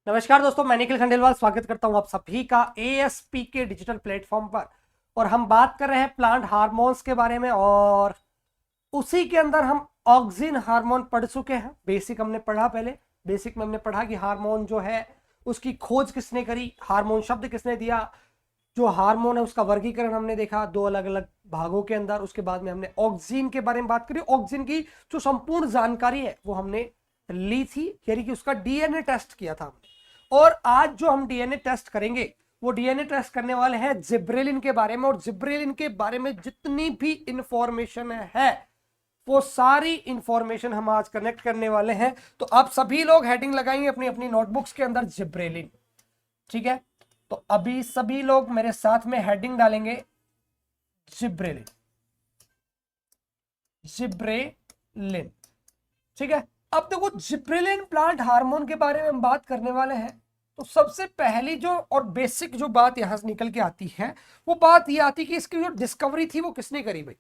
नमस्कार दोस्तों, मैं निखिल खंडेलवाल स्वागत करता हूं आप सभी का एएसपी के डिजिटल प्लेटफॉर्म पर। और हम बात कर रहे हैं प्लांट हार्मोन्स के बारे में, और उसी के अंदर हम ऑक्सिन हार्मोन पढ़ चुके हैं। बेसिक हमने पढ़ा, पहले बेसिक में हमने पढ़ा कि हार्मोन जो है उसकी खोज किसने करी, हार्मोन शब्द किसने दिया, जो हार्मोन है उसका वर्गीकरण हमने देखा दो अलग अलग भागों के अंदर। उसके बाद में हमने ऑक्सिन के बारे में बात करी। ऑक्सिन की जो संपूर्ण जानकारी है वो हमने ली थी, यानी कि उसका डीएनए टेस्ट किया था हमने। और आज जो हम डीएनए टेस्ट करेंगे वो डीएनए टेस्ट करने वाले हैं जिब्रेलिन के बारे में। और जिब्रेलिन के बारे में जितनी भी इंफॉर्मेशन है वो सारी इंफॉर्मेशन हम आज कनेक्ट करने वाले हैं। तो आप सभी लोग हेडिंग लगाएंगे अपनी अपनी नोटबुक्स के अंदर जिब्रेलिन, ठीक है। तो अभी सभी लोग मेरे साथ में हेडिंग डालेंगे जिब्रेलिन, जिब्रेलिन, ठीक है। अब देखो, जिब्रेलिन प्लांट हार्मोन के बारे में हम बात करने वाले हैं। तो सबसे पहली जो और बेसिक जो बात यहां से निकल के आती है वो बात ये आती है कि इसकी जो डिस्कवरी थी वो किसने करी भाई।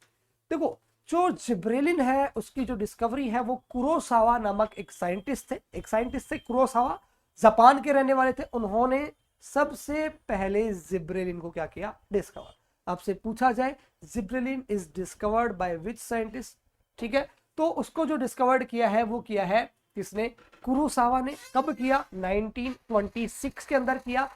देखो, जो जिब्रेलिन है उसकी जो डिस्कवरी है वो कुरोसावा नामक एक साइंटिस्ट थे। एक साइंटिस्ट थे कुरोसावा, जापान के रहने वाले थे। उन्होंने सबसे पहले जिब्रेलिन को क्या किया, डिस्कवर। आपसे पूछा जाए gibberellin is discovered by which scientist, ठीक है। तो उसको जो डिस्कवर्ड किया है वो किया है किसने, कुरोसावा ने। कब किया, 1926 के अंदर किया।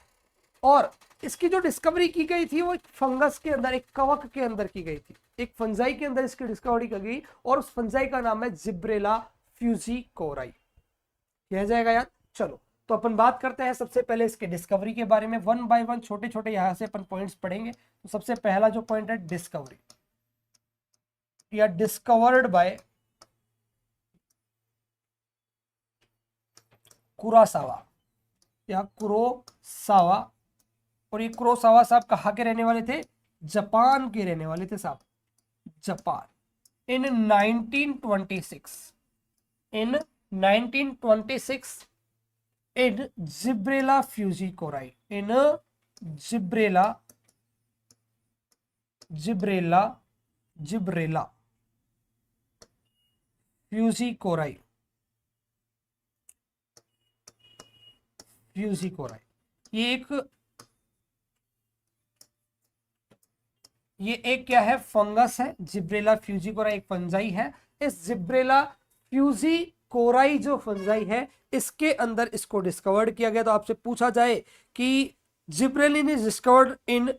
और इसकी जो डिस्कवरी की गई थी वो एक फंगस के अंदर, एक कवक के अंदर की गई थी। एक फंजाई के अंदर इसकी डिस्कवरी की गई और उस फंजाई का नाम है जिब्रेला फ्यूजिकोराई। कह जाएगा याद। चलो, तो अपन बात करते हैं सबसे पहले इसके डिस्कवरी के बारे में। वन बाय वन छोटे छोटे यहां से अपन पॉइंट्स पढ़ेंगे। तो सबसे पहला जो पॉइंट है डिस्कवरी या डिस्कवर्ड बाय कुरोसावा या कुरोसावा। और ये कुरोसावा साहब कहाँ के रहने वाले थे, जापान के रहने वाले थे साहब, जापान। इन 1926, इन 1926 इन जिब्रेला फ्यूजिकोराई, इन जिब्रेला जिब्रेला जिब्रेला फ्यूजिकोराई, फ्यूजिकोराई ये एक क्या है, फंगस है। जिब्रेला फ्यूजिकोराई एक फंजाई है। इस जिब्रेला फ्यूजिकोराई जो फंजाई है इसके अंदर इसको डिस्कवर्ड किया गया। तो आपसे पूछा जाए कि gibberellin is discovered in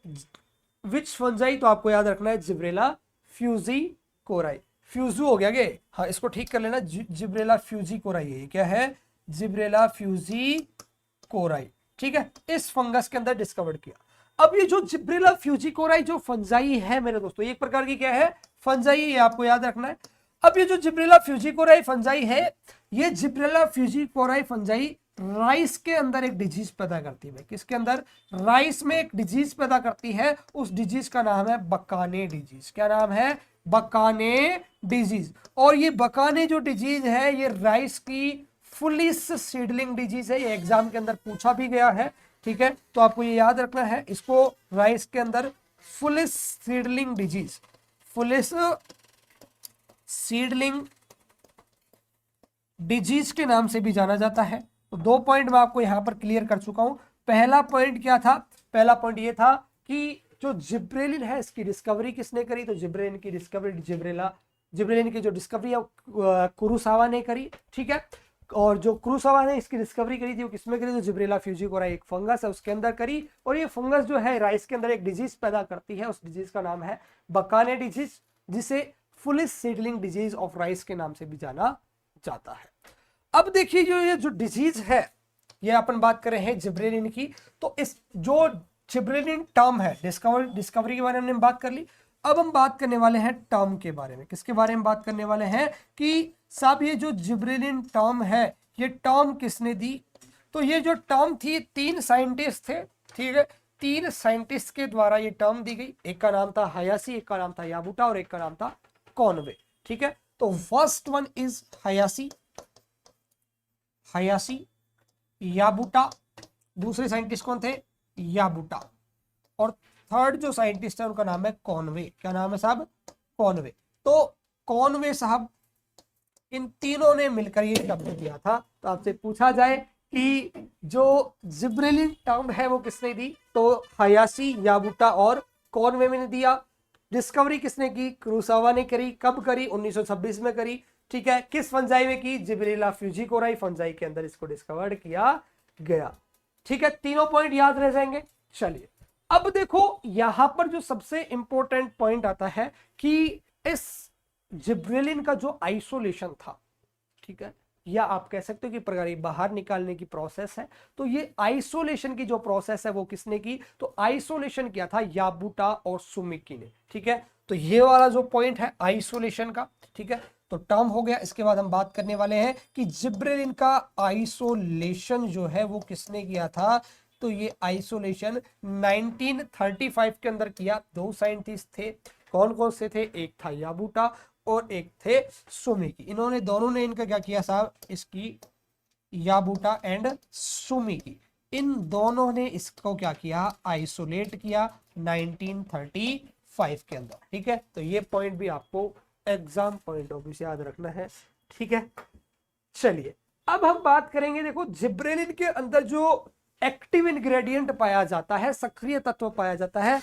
which fungi, तो आपको याद रखना है जिब्रेला फ्यूजिकोराई। फ्यूजू हो गया गे, हाँ इसको ठीक कर लेना। जिब्रेला फ्यूजिकोराई है, क्या है, जिब्रेला फ्यूजिकोराई, ठीक है। इस फंगस के अंदर डिस्कवर्ड किया। अब ये जो जिब्रेला फ्यूजिकोराई जो फंजाई है मेरे दोस्तों, एक प्रकार की क्या है, फंजाई है, आपको याद रखना है। अब ये जो जिब्रेला फ्यूजिकोराई फंजाई है, ये जिब्रेला फ्यूजिकोराई फंजाई राइस के अंदर एक डिजीज पैदा करती है। किसके अंदर, राइस में एक डिजीज पैदा करती है। उस डिजीज का नाम है बकाने डिजीज। क्या नाम है, बकाने डिजीज। और ये बकाने जो डिजीज है ये राइस की फुलिस सीडलिंग डिजीज है। ये एग्जाम के अंदर पूछा भी गया है, ठीक है। तो आपको ये याद रखना है, इसको राइस के अंदर foolish seedling disease, foolish seedling disease के नाम से भी जाना जाता है। तो दो पॉइंट मैं आपको यहां पर क्लियर कर चुका हूं। पहला पॉइंट क्या था, पहला पॉइंट ये था कि जो जिब्रेलिन है इसकी डिस्कवरी किसने करी। तो जिब्रेलिन की डिस्कवरी जिब्रेलिन की जो डिस्कवरी है कुरोसावा ने करी, ठीक है। और जो कुरोसावा ने इसकी डिस्कवरी करी थी वो किसमें करी, तो जिब्रेला फ्यूजिकोराई एक फंगस है उसके अंदर करी। और ये फंगस जो है राइस के अंदर एक डिजीज पैदा करती है। उस डिजीज का नाम है बकाने डिजीज, जिसे foolish seedling disease of rice के नाम से भी जाना जाता है। अब देखिए, ये जो डिजीज है ये अपन बात कर रहे हैं जिब्रेलिन की। तो इस जो जिब्रेलिन टर्म है, डिस्कवरी के बारे में हमने बात कर ली। अब हम बात करने वाले हैं टर्म के बारे में। किसके बारे में बात करने वाले हैं कि साहब ये जो जिब्रेलिन टर्म है ये टर्म किसने दी। तो ये जो टर्म थी, तीन साइंटिस्ट थे, ठीक है। तीन साइंटिस्ट के द्वारा ये टर्म दी गई। एक का नाम था हयाशी, एक का नाम था याबुटा और एक का नाम था कॉनवे, ठीक है। तो first one is Hayashi, Hayashi, Yabuta. दूसरे साइंटिस्ट कौन थे, याबुटा। और थर्ड जो साइंटिस्ट है उनका नाम है कॉनवे। क्या नाम है साहब, कॉनवे। तो कॉनवे साहब, इन तीनों ने मिलकर ये शब्द दिया था। तो आपसे पूछा जाए कि जो जिब्रेलिन टर्म है वो किसने दी, तो हयाशी, याबुटा और कॉनवे ने दिया। डिस्कवरी किसने की, कुरोसावा ने करी। कब करी, 1926 में करी। ठीक है, किस फंजाई में की, जिब्रेला फ्यूजिकोराई फंजाई के अंदर इसको डिस्कवर्ड किया गया। ठीक है, तीनों पॉइंट याद रह जाएंगे। चलिए अब देखो यहां पर जो सबसे इंपॉर्टेंट पॉइंट आता है कि इस जिब्रेलिन का जो आइसोलेशन था, ठीक है, या आप कह सकते हो कि प्रगारी बाहर निकालने की प्रोसेस है, तो ये आइसोलेशन की जो प्रोसेस है वो किसने की, तो आइसोलेशन किया था याबुटा और सुमिकी ने। ठीक है, तो ये वाला जो पॉइंट है आइसोलेशन का, ठीक है, तो टर्म हो गया। इसके बाद हम बात करने वाले हैं कि जिब्रेलिन का आइसोलेशन जो है वो किसने किया था, तो ये आइसोलेशन 1935 के अंदर किया। दो साइंटिस्ट थे, कौन कौन से थे, एक था याबुटा और एक थे सुमिकी। इन्होंने दोनों ने इनका क्या किया साहब, इसकी याबुटा एंड सुमिकी, इन दोनों ने इसको क्या किया, आइसोलेट किया 1935 के अंदर। ठीक है, तो ये पॉइंट भी आपको एग्जाम पॉइंट ऑफ व्यू से याद रखना है। ठीक है, चलिए अब हम बात करेंगे, देखो जिब्रेलिन के अंदर जो एक्टिव इंग्रेडिएंट पाया जाता है, सक्रिय तत्व पाया जाता है,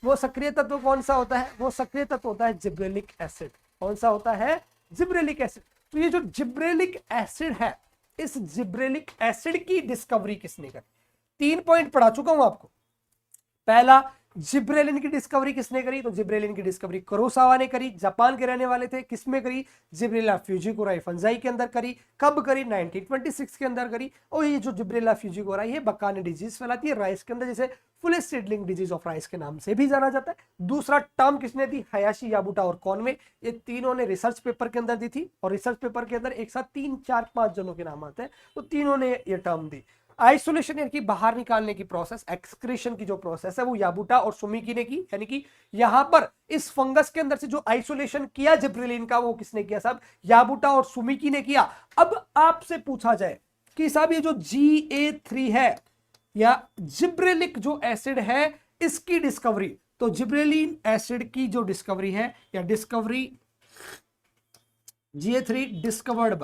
वो सक्रिय तत्व कौन सा होता है, वो सक्रिय तत्व होता है जिब्रेलिक एसिड। कौन सा होता है, जिब्रेलिक एसिड। तो ये जो जिब्रेलिक एसिड है, इस जिब्रेलिक एसिड की डिस्कवरी किसने करी, 3 पॉइंट पढ़ा चुका हूं आपको। पहला, जिब्रेलिन की डिस्कवरी किसने करी, तो जिब्रेलिन की डिस्कवरी कुरोसावा ने करी, जापान के रहने वाले थे। किसमें करी, जिब्रेला फ्यूजिकोराई फंजाई के अंदर करी। कब करी, 1926 के अंदर करी। और ये जो जिब्रेला फ्यूजिकोराई है बकाने डिजीज फैलाती है राइस के अंदर, जिसे full seedling disease of rice के नाम से भी जाना जाता है। दूसरा टर्म किसने दी, हयाशी, याबुटा और कॉनवे, ये तीनों ने रिसर्च पेपर के अंदर दी थी। और रिसर्च पेपर के अंदर एक साथ 3 4 5 जनों के नाम आते हैं, तो तीनों ने ये टर्म दी। आइसोलेशन यानी कि बाहर निकालने की प्रोसेस, एक्सक्रीशन की जो प्रोसेस है वो याबुटा और सुमिकी ने की। यानी कि यहां पर इस फंगस के अंदर से जो आइसोलेशन किया जिब्रेलिन का, वो किसने किया साहब, याबुटा और सुमिकी ने किया। अब आपसे पूछा जाए कि साहब ये जो GA3 है या जिब्रेलिक जो एसिड है, इसकी डिस्कवरी, तो जिब्रेलिन एसिड की जो डिस्कवरी है या डिस्कवरी GA3 डिस्कवर्ड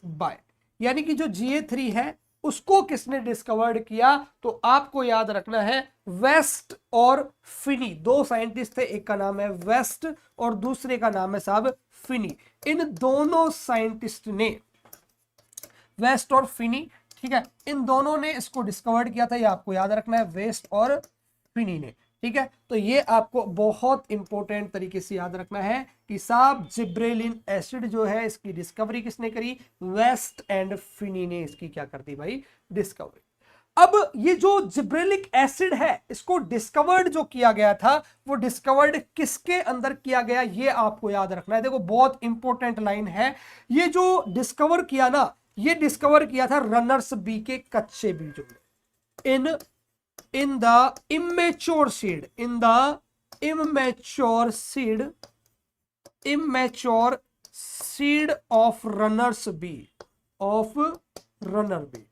बाय, यानी कि जो GA3 है उसको किसने डिस्कवर्ड किया, तो आपको याद रखना है वेस्ट और फिनी, दो साइंटिस्ट थे, एक का नाम है वेस्ट और दूसरे का नाम है साहब फिनी। इन दोनों साइंटिस्ट ने, वेस्ट और फिनी, ठीक है, इन दोनों ने इसको डिस्कवर्ड किया था, ये आपको याद रखना है, वेस्ट और फिनी ने। ठीक है, तो ये आपको बहुत इंपॉर्टेंट तरीके से याद रखना है कि साहब जिब्रेलिन एसिड जो है इसकी डिस्कवरी किसने करी, वेस्ट एंड फिनी ने इसकी क्या कर दी भाई, डिस्कवरी। अब ये जो जिब्रेलिक एसिड है इसको डिस्कवर्ड जो किया गया था, वो डिस्कवर्ड किसके अंदर किया गया, ये आपको याद रखना है। देखो बहुत इंपॉर्टेंट लाइन है, ये जो डिस्कवर किया ना, ये डिस्कवर किया था रनर्स बी के कच्चे बीजों में, in the immature seed, in the immature seed of runners bee, of runner bee,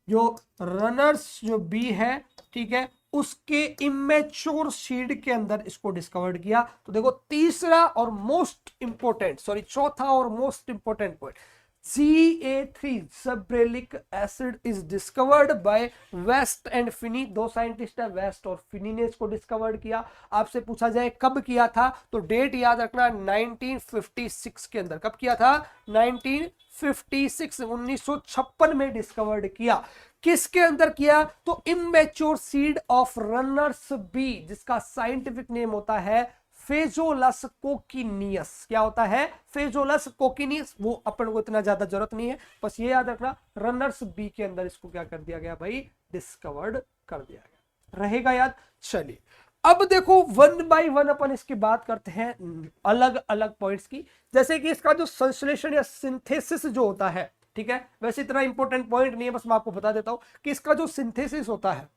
जो रनर्स जो बी है, ठीक है, उसके इमेच्योर सीड के अंदर इसको डिस्कवर्ड किया। तो देखो तीसरा और मोस्ट इंपोर्टेंट, सॉरी चौथा और most important point, GA3 gibberellic acid is discovered by West and Phinney. दो साइंटिस्ट है, वेस्ट और फिनी ने इसको डिस्कवर्ड किया। आपसे पूछा जाए कब किया था, तो डेट याद रखना 1956 के अंदर। कब किया था, 1956, 1956 में डिस्कवर्ड किया। किसके अंदर किया, तो immature seed of runners bean, जिसका साइंटिफिक नेम होता है फेजोलस कोकिनियस। क्या होता है, फेजोलस कोकिनियस। वो अपन को इतना ज्यादा जरूरत नहीं है, बस ये याद रखना रनर्स बी के अंदर इसको क्या कर दिया गया भाई, डिस्कवर्ड कर दिया गया, रहेगा याद। चलिए अब देखो वन बाय वन अपन इसकी बात करते हैं अलग अलग पॉइंट्स की, जैसे कि इसका जो संश्लेषण या सिंथेसिस जो होता है, ठीक है, वैसे इतना इंपॉर्टेंट पॉइंट नहीं है, बस मैं आपको बता देता हूं कि इसका जो सिंथेसिस होता है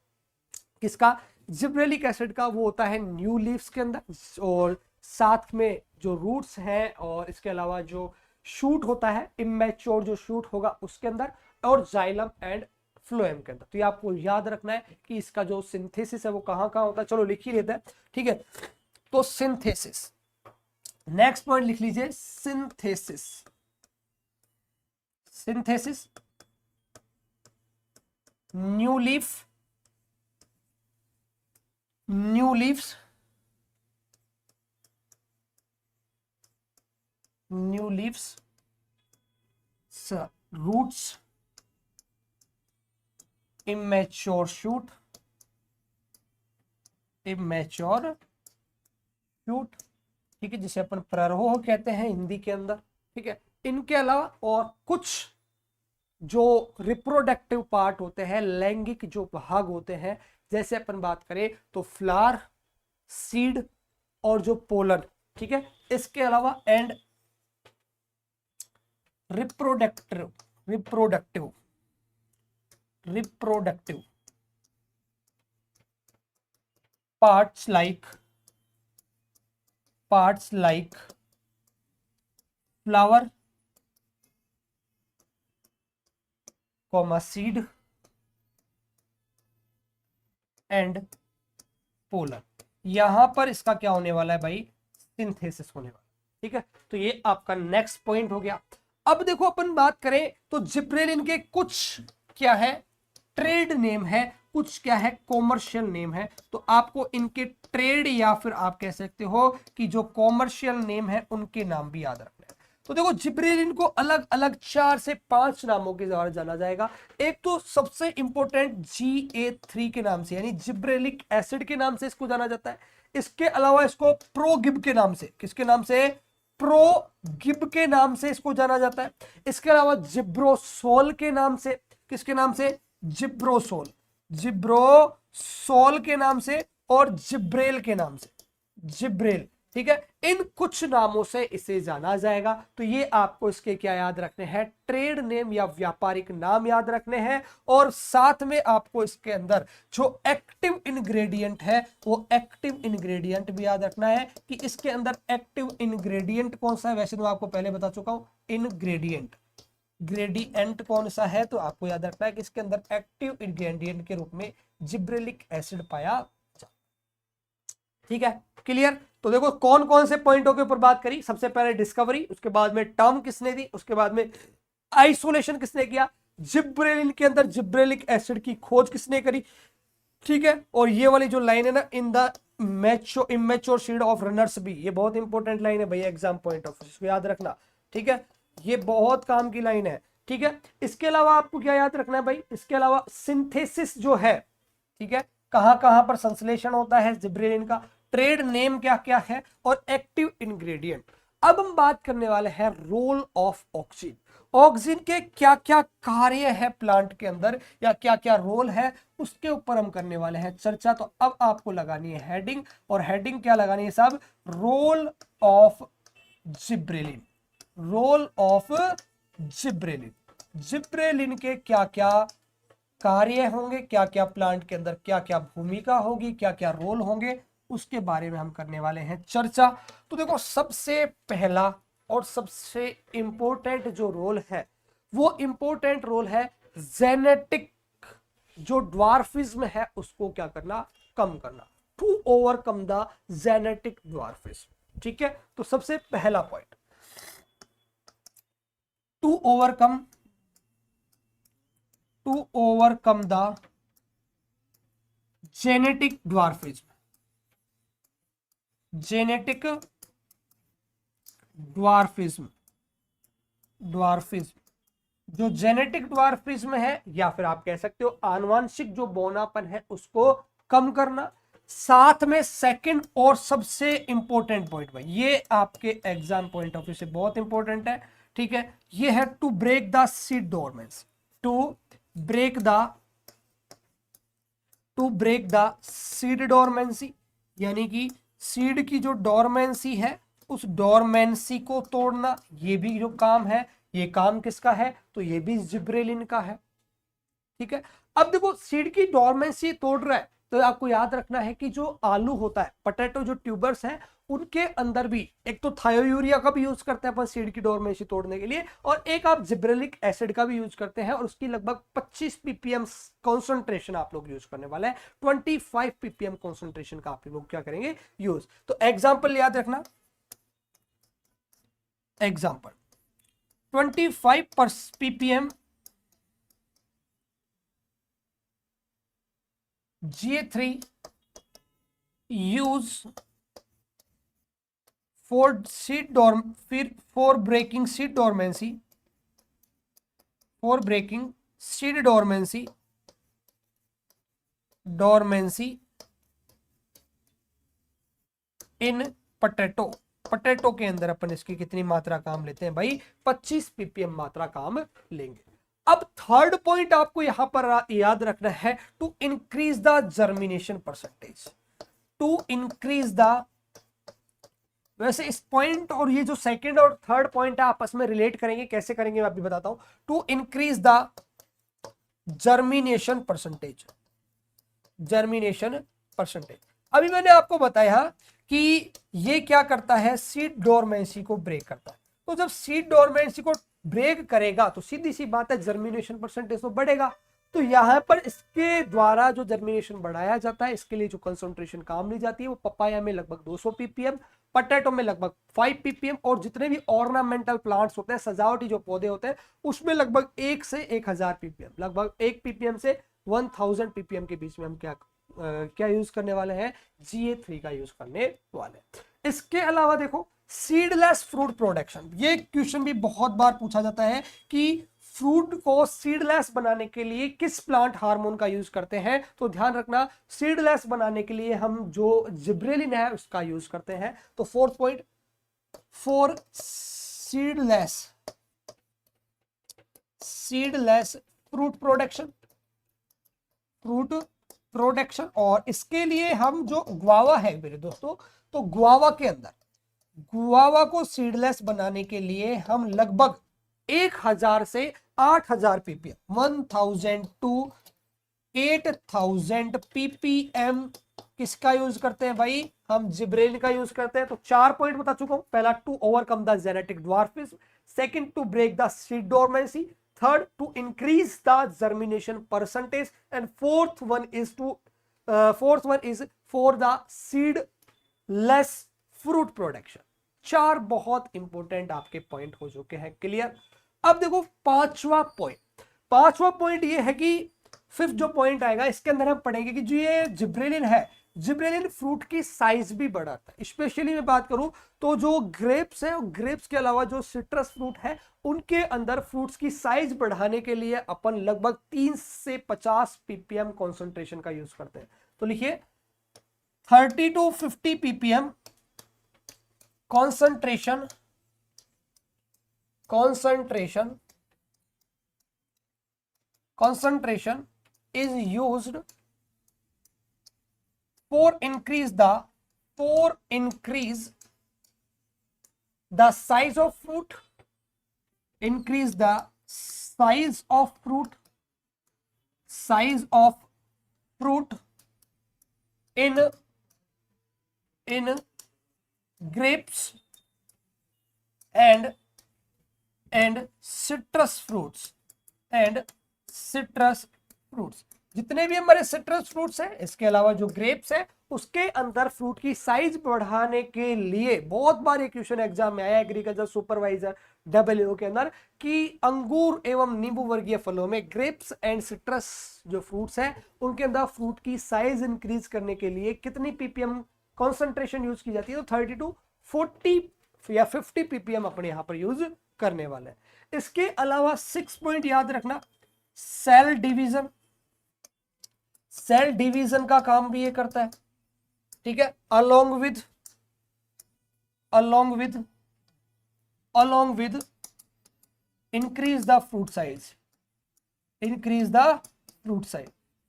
किसका, जिब्रेलिक एसिड का, वो होता है न्यू लीव्स के अंदर, और साथ में जो रूट्स हैं, और इसके अलावा जो शूट होता है, इमेच्योर जो शूट होगा उसके अंदर, और जाइलम एंड फ्लोएम के अंदर। तो ये आपको याद रखना है कि इसका जो सिंथेसिस है वो कहां कहां होता है। चलो लिख ही लेते हैं, ठीक है। तो सिंथेसिस, नेक्स्ट पॉइंट लिख लीजिए, synthesis. Synthesis, new leaf, new leaves, new leaves, roots, immature shoot, immature shoot, ठीक है, जिसे अपन प्ररोह कहते हैं हिंदी के अंदर, ठीक है। इनके अलावा और कुछ जो रिप्रोडक्टिव पार्ट होते हैं, लैंगिक जो भाग होते हैं, जैसे अपन बात करें तो फ्लावर, सीड और जो पोलन, ठीक है। इसके अलावा and reproductive reproductive reproductive parts like flower, seed and pollen. यहां पर इसका क्या होने वाला है भाई, सिंथेसिस होने वाला, ठीक है। तो ये आपका नेक्स्ट पॉइंट हो गया। अब देखो अपन बात करें तो जिब्रेलिन के कुछ क्या है, ट्रेड नेम है, कुछ क्या है, कॉमर्शियल नेम है। तो आपको इनके ट्रेड या फिर आप कह सकते हो कि जो कॉमर्शियल नेम है उनके नाम भी याद रखना है। तो देखो जिब्रेलिन को अलग अलग 4 से 5 नामों के द्वारा जाना जाएगा। एक तो सबसे इंपॉर्टेंट GA3 के नाम से, यानी जिब्रेलिक एसिड के नाम से इसको जाना जाता है। इसके अलावा इसको प्रोगिब के नाम से, किसके नाम से, प्रोगिब के नाम से इसको जाना जाता है। इसके अलावा जिब्रोसोल के नाम से, किसके नाम से, जिब्रोसोल, जिब्रोसोल के नाम से और जिब्रेल के नाम से, जिब्रेल, ठीक है। इन कुछ नामों से इसे जाना जाएगा। तो ये आपको इसके क्या याद रखने हैं, ट्रेड नेम या व्यापारिक नाम याद रखने हैं। और साथ में आपको इसके अंदर जो एक्टिव इंग्रेडिएंट है वो एक्टिव इंग्रेडिएंट भी याद रखना है कि इसके अंदर एक्टिव इंग्रेडिएंट कौन सा है। वैसे तो मैं आपको पहले बता चुका हूं, इंग्रेडिएंट, ग्रेडिएंट कौन सा है, तो आपको याद रखना है कि इसके अंदर एक्टिव इंग्रेडिएंट के रूप में जिब्रेलिक एसिड पाया जाता, ठीक है, क्लियर। तो देखो कौन कौन से पॉइंटों के ऊपर बात करी, सबसे पहले डिस्कवरी, उसके बाद में टर्म किसने दी, उसके बाद में आइसोलेशन किसने किया, जिब्रेलिन के अंदर जिब्रेलिक एसिड की खोज किसने करी, ठीक है। और ये वाली जो लाइन है ना, in the immature seed of runners bean, ये बहुत इंपॉर्टेंट लाइन है भैया एग्जाम पॉइंट ऑफ, इसको याद रखना, ठीक है, ये बहुत काम की लाइन है, ठीक है। इसके अलावा आपको क्या याद रखना है भाई, इसके अलावा सिंथेसिस जो है, ठीक है, कहां कहां पर संश्लेषण होता है जिब्रेलिन का, ट्रेड नेम क्या क्या है और एक्टिव इंग्रेडिएंट। अब हम बात करने वाले हैं रोल ऑफ ऑक्सीजन, ऑक्सीजन के क्या क्या कार्य है प्लांट के अंदर या क्या क्या रोल है, उसके ऊपर हम करने वाले हैं चर्चा। तो अब आपको लगानी है हेडिंग, और हेडिंग क्या लगानी है साहब, role of gibberellin, role of gibberellin, gibberellin के क्या क्या कार्य होंगे, क्या क्या प्लांट के अंदर क्या क्या भूमिका होगी, क्या क्या रोल होंगे, उसके बारे में हम करने वाले हैं चर्चा। तो देखो सबसे पहला और सबसे इंपॉर्टेंट जो रोल है वो इंपॉर्टेंट रोल है जेनेटिक, जो ड्वार्फिज्म है उसको क्या करना, कम करना, to overcome the genetic dwarfism, ठीक है। तो सबसे पहला point, to overcome the genetic dwarfism, genetic dwarfism, dwarfism जो जेनेटिक ड्वार्फिज्म है या फिर आप कह सकते हो आनुवंशिक जो बौनापन है उसको कम करना। साथ में सेकंड और सबसे इंपॉर्टेंट पॉइंट भाई, ये आपके एग्जाम पॉइंट ऑफ व्यू से बहुत इंपॉर्टेंट है, ठीक है, ये है to break the seed dormancy, to break the seed dormancy, यानी कि सीड की जो डोरमेंसी है उस डोरमेंसी को तोड़ना, ये भी जो काम है, ये काम किसका है, तो ये भी जिब्रेलिन का है, ठीक है। अब देखो सीड की डोरमेंसी तोड़ रहा है तो आपको याद रखना है कि जो आलू होता है, पोटैटो जो ट्यूबर्स हैं उनके अंदर भी एक तो थायोयूरिया का भी यूज करते हैं अपन सीड की डोरमेंसी तोड़ने के लिए, और एक आप जिब्रेलिक एसिड का भी यूज करते हैं, और उसकी लगभग 25 ppm कॉन्सेंट्रेशन आप लोग यूज करने वाले हैं, 25 ppm कॉन्सेंट्रेशन का आप लोग क्या करेंगे यूज। तो एग्जाम्पल याद रखना, example 25 ppm GA3 use for breaking seed dormancy in potato के अंदर अपन इसकी कितनी मात्रा काम लेते हैं भाई? 25 ppm मात्रा काम लेंगे। अब थर्ड पॉइंट आपको यहां पर याद रखना है, to increase the germination percentage, to increase the, वैसे इस पॉइंट और ये जो सेकंड और थर्ड पॉइंट है आपस में रिलेट करेंगे, कैसे करेंगे मैं अभी बताता हूं। To increase the germination percentage, अभी मैंने आपको बताया कि ये क्या करता है, सीड डोरमेंसी को ब्रेक करता है। तो जब सीड डोरमेंसी को ब्रेक करेगा तो सीधी सी बात है जर्मिनेशन परसेंटेज तो बढ़ेगा। तो यहां पर इसके द्वारा जो जर्मिनेशन बढ़ाया जाता है, इसके लिए जो कंसंट्रेशन काम ली जाती है वो पपाया में लगभग 200 ppm, पोटैटो में लगभग 5 ppm, और जितने भी ऑर्नामेंटल प्लांट्स होते हैं, सजावटी जो पौधे होते हैं, उसमें लगभग 1 से 1000 ppm, लगभग 1 ppm से 1000 ppm के बीच में हम क्या यूज करने वाले हैं? GA3 का यूज करने वाले हैं। इसके अलावा देखो सीडलेस फ्रूट प्रोडक्शन, ये क्वेश्चन भी बहुत बार पूछा जाता है कि फ्रूट को सीडलेस बनाने के लिए किस प्लांट हार्मोन का यूज करते हैं? तो ध्यान रखना, सीडलेस बनाने के लिए हम जो जिब्रेलिन है उसका यूज करते हैं। तो fourth point, for seedless fruit production, और इसके लिए हम जो गुआवा है मेरे दोस्तों, तो गुआवा को सीडलेस बनाने के लिए हम लगभग 1000 से 8000 ppm, 1000 to 8000 ppm किसका यूज करते हैं भाई? हम जिब्रेलिन का यूज करते हैं। तो 4 पॉइंट बता चुका हूं। पहला, to overcome the genetic dwarfism, second, to break the seed dormancy, third, to increase the germination percentage, and fourth one is for the seedless fruit production। 4 बहुत इंपॉर्टेंट आपके पॉइंट हो चुके हैं क्लियर। अब देखो पांचवा पॉइंट ये है कि फिफ्थ जो पॉइंट आएगा इसके अंदर हम पढ़ेंगे कि जो ये जिब्रेलिन है, जिब्रेलिन फ्रूट की साइज भी बढ़ाता है। स्पेशली मैं बात करूं तो जो ग्रेप्स है, ग्रेप्स के अलावा जो सिट्रस फ्रूट है, उनके अंदर फ्रूट्स की साइज बढ़ाने के लिए अपन लगभग 3 से 50 ppm कॉन्सेंट्रेशन का यूज करते हैं। तो लिखिए 30 to 50 ppm concentration is used for increase the size of fruit, in grapes and citrus fruits जितने भी हमारे सिट्रस फ्रूट्स हैं, इसके अलावा जो ग्रेप्स है, उसके अंदर फ्रूट की साइज बढ़ाने के लिए बहुत बार एक क्वेश्चन एग्जाम में आया एग्रीकल्चर सुपरवाइजर WO के अंदर कि अंगूर एवं नींबू वर्गीय फलों में ग्रेप्स एंड सिट्रस जो फ्रूट्स हैं उनके अंदर फ्रूट की साइज इंक्रीज करने के लिए कितनी ppm कॉन्सेंट्रेशन यूज की जाती है? तो 30 to 40 या 50 ppm अपने यहां पर यूज करने वाले हैं। इसके अलावा 6 पॉइंट याद रखना, सेल डिवीजन का काम भी ये करता है, ठीक है। Along with increase the fruit size,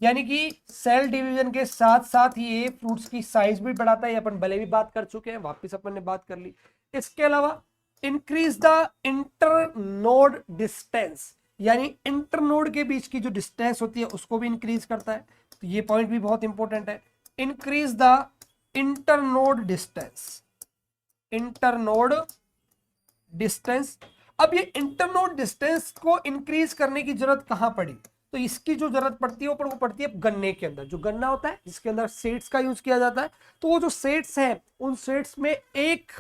यानी कि सेल डिवीजन के साथ साथ ये फ्रूट्स की साइज भी बढ़ाता है। अपन भले भी बात कर चुके हैं, वापस अपन ने बात कर ली। इसके अलावा इंक्रीज द इंटरनोड डिस्टेंस, यानी इंटरनोड के बीच की जो डिस्टेंस होती है उसको भी इंक्रीज करता है। तो ये पॉइंट भी बहुत इंपॉर्टेंट है, इंक्रीज द इंटरनोड डिस्टेंस। अब ये इंटरनोड डिस्टेंस को इंक्रीज करने की जरूरत कहां पड़ी? तो इसकी जो जरूरत पड़ती है वो पड़ती है गन्ने के अंदर। जो गन्ना होता है जिसके अंदर सीड्स का यूज किया जाता है, तो वो जो सीड्स है उन सीड्स में एक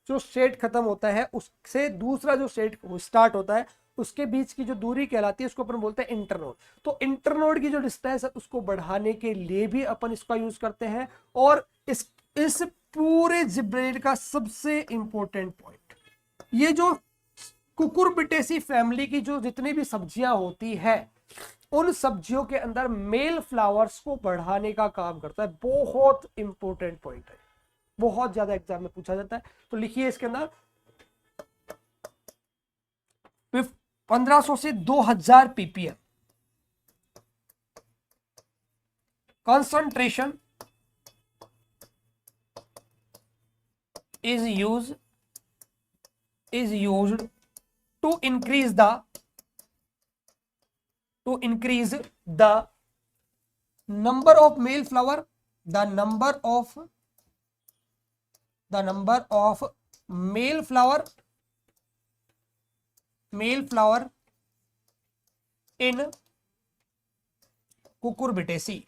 जो स्टेट खत्म होता है उससे दूसरा जो स्टेट स्टार्ट होता है उसके बीच की जो दूरी कहलाती है उसको अपन बोलते हैं इंटरनोड। तो इंटरनोड की जो डिस्टेंस है उसको बढ़ाने के लिए भी अपन इसका यूज करते हैं। और इस पूरे जिब्रेलिन का सबसे इंपॉर्टेंट पॉइंट, ये जो कुकुरबिटेसी फैमिली की जो जितनी भी सब्जियां होती है उन सब्जियों के अंदर मेल फ्लावर्स को बढ़ाने का काम करता है। बहुत इंपॉर्टेंट पॉइंट है, बहुत ज्यादा एग्जाम में पूछा जाता है। तो लिखिए इसके अंदर 1500 से 2000 ppm concentration is used to increase the number of male flower, the number of male flower in cucurbitaceae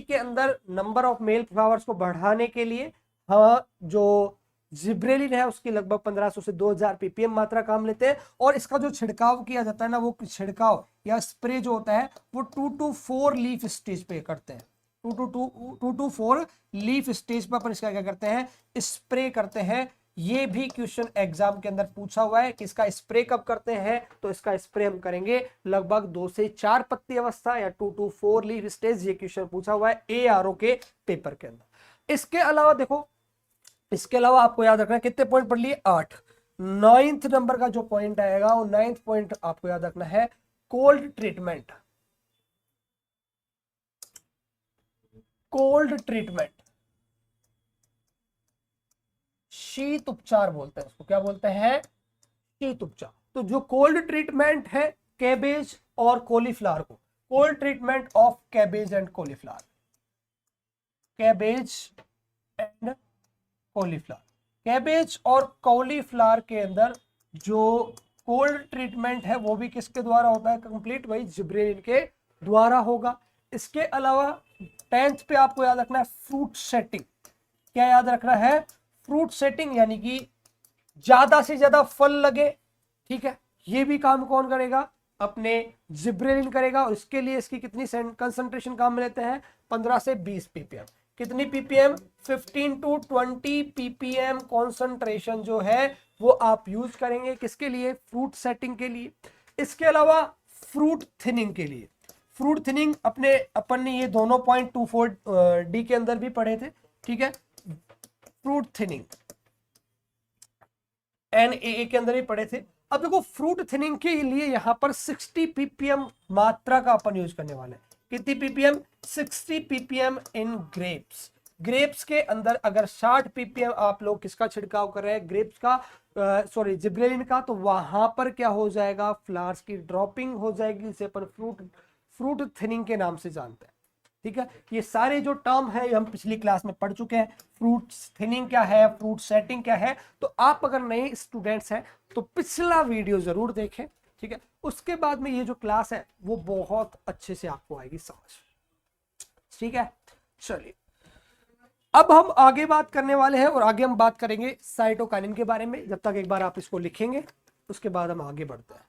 के अंदर नंबर ऑफ मेल फ्लावर्स को बढ़ाने के लिए हाँ जो जिब्रेलिन है उसकी लगभग 1500 से 2000 ppm मात्रा काम लेते हैं। और इसका जो छिड़काव किया जाता है ना, वो छिड़काव या स्प्रे जो होता है वो 2 to 4 लीफ स्टेज पे करते हैं। 2 to 4 लीफ स्टेज पर अपन इसका क्या करते हैं, स्प्रे करते हैं। ये भी क्वेश्चन एग्जाम के अंदर पूछा हुआ है कि इसका स्प्रे कब करते हैं। तो इसका स्प्रे हम करेंगे लगभग 2 से 4 पत्ती अवस्था या 2 to 4 लीफ स्टेज। ये क्वेश्चन पूछा हुआ है ARO के पेपर के अंदर। इसके अलावा देखो, इसके अलावा आपको याद रखना है कितने पॉइंट पढ़ लिए, 8। 9th नंबर का जो पॉइंट आएगा वो 9th पॉइंट आपको याद रखना है, कोल्ड ट्रीटमेंट। शीत उपचार बोलते हैं उसको, क्या बोलते हैं, शीत उपचार। तो जो कोल्ड ट्रीटमेंट है कैबेज और कॉलीफ्लावर को, cold treatment of cabbage and cauliflower, cabbage और कॉलीफ्लावर के अंदर जो कोल्ड ट्रीटमेंट है वो भी किसके द्वारा होता है, कंप्लीट वही जिब्रेलिन के द्वारा होगा। इसके अलावा 10th पे आपको याद रखना है फ्रूट सेटिंग। क्या याद रखना है, फ्रूट सेटिंग, यानी कि ज्यादा से ज्यादा फल लगे, ठीक है। ये भी काम कौन करेगा, अपने जिब्रेलिन करेगा। और इसके लिए इसकी कितनी कंसंट्रेशन काम में लेते हैं, 15 से 20 ppm। कितनी ppm, 15 to 20 ppm कॉन्सेंट्रेशन जो है वो आप यूज करेंगे किसके लिए, फ्रूट सेटिंग के लिए। इसके अलावा फ्रूट थिनिंग के लिए, फ्रूट थिनिंग अपन ने ये दोनों पॉइंट 24D के अंदर भी पढ़े थे, ठीक है। फ्रूट थिनिंग NAA के अंदर भी पढ़े थे। अब देखो फ्रूट थिनिंग के लिए यहां पर 60 ppm मात्रा का अपन यूज करने वाले हैं। कितनी ppm, 60 ppm इन ग्रेप्स के अंदर अगर 60 ppm आप लोग किसका छिड़काव कर रहे हैं, ग्रेप्स का सॉरी जिब्रेलिन का, तो वहां पर क्या हो जाएगा, फ्लावर्स की ड्रॉपिंग हो जाएगी, जिसे अपन फ्रूट थिनिंग के नाम से जानते हैं, ठीक है। ये सारे जो टर्म है ये हम पिछली क्लास में पढ़ चुके हैं। फ्रूट थिनिंग क्या है, फ्रूट सेटिंग क्या है। तो आप अगर नए स्टूडेंट्स हैं तो पिछला वीडियो जरूर देखें, ठीक है। उसके बाद में ये जो क्लास है वो बहुत अच्छे से आपको आएगी समझ, ठीक है। चलिए अब हम आगे बात करने वाले हैं और आगे हम बात करेंगे साइटोकाइनिन के बारे में। जब तक एक बार आप इसको लिखेंगे उसके बाद हम आगे बढ़ते हैं।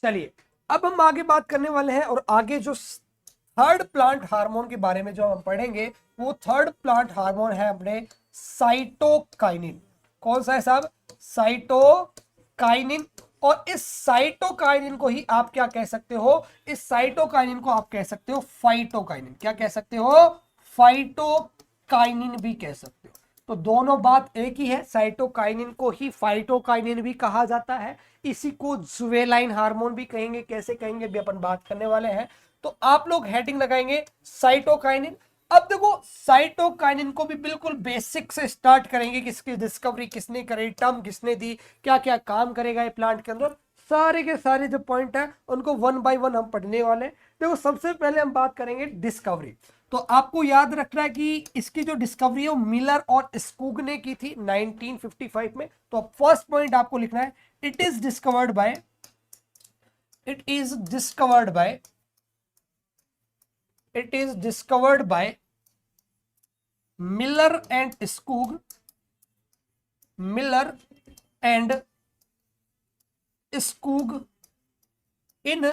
चलिए अब हम आगे बात करने वाले हैं और आगे जो थर्ड प्लांट हार्मोन के बारे में जो हम पढ़ेंगे वो थर्ड प्लांट हार्मोन है अपने साइटोकाइनिन। कौन सा है साहब, साइटोकाइनिन। और इस साइटोकाइनिन को ही आप क्या कह सकते हो, इस साइटोकाइनिन को आप कह सकते हो फाइटोकाइनिन। क्या कह सकते हो, फाइटोकाइनिन भी कह सकते हो। तो दोनों बात एक ही है, साइटोकाइनिन को ही फाइटोकाइनिन भी कहा जाता है, इसी को जुवेलाइन हार्मोन भी कहेंगे। कैसे कहेंगे भी अपन बात करने वाले हैं। तो आप लोग हेडिंग लगाएंगे साइटोकाइनिन। अब देखो साइटोकाइनिन को भी बिल्कुल बेसिक से स्टार्ट करेंगे, किसकी डिस्कवरी किसने करी, टर्म किसने दी, क्या क्या काम करेगा ये प्लांट के अंदर, सारे के सारे जो पॉइंट है उनको वन बाय वन हम पढ़ने वाले हैं। देखो सबसे पहले हम बात करेंगे डिस्कवरी। तो आपको याद रखना है कि इसकी जो डिस्कवरी है वो मिलर और स्कूग ने की थी 1955 में। तो फर्स्ट पॉइंट आपको लिखना है, it is discovered by Miller and Skoog in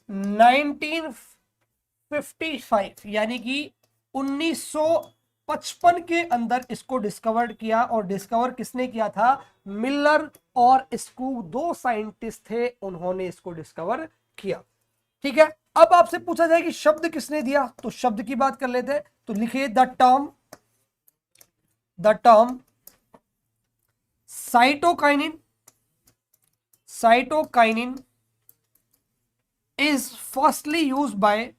1955, यानी कि 1955 के अंदर इसको डिस्कवर्ड किया। और डिस्कवर किसने किया था? मिलर और स्कूग, दो साइंटिस्ट थे, उन्होंने इसको डिस्कवर किया। ठीक है, अब आपसे पूछा जाए कि शब्द किसने दिया, तो शब्द की बात कर लेते हैं। तो लिखिए the term cytokinin is firstly used by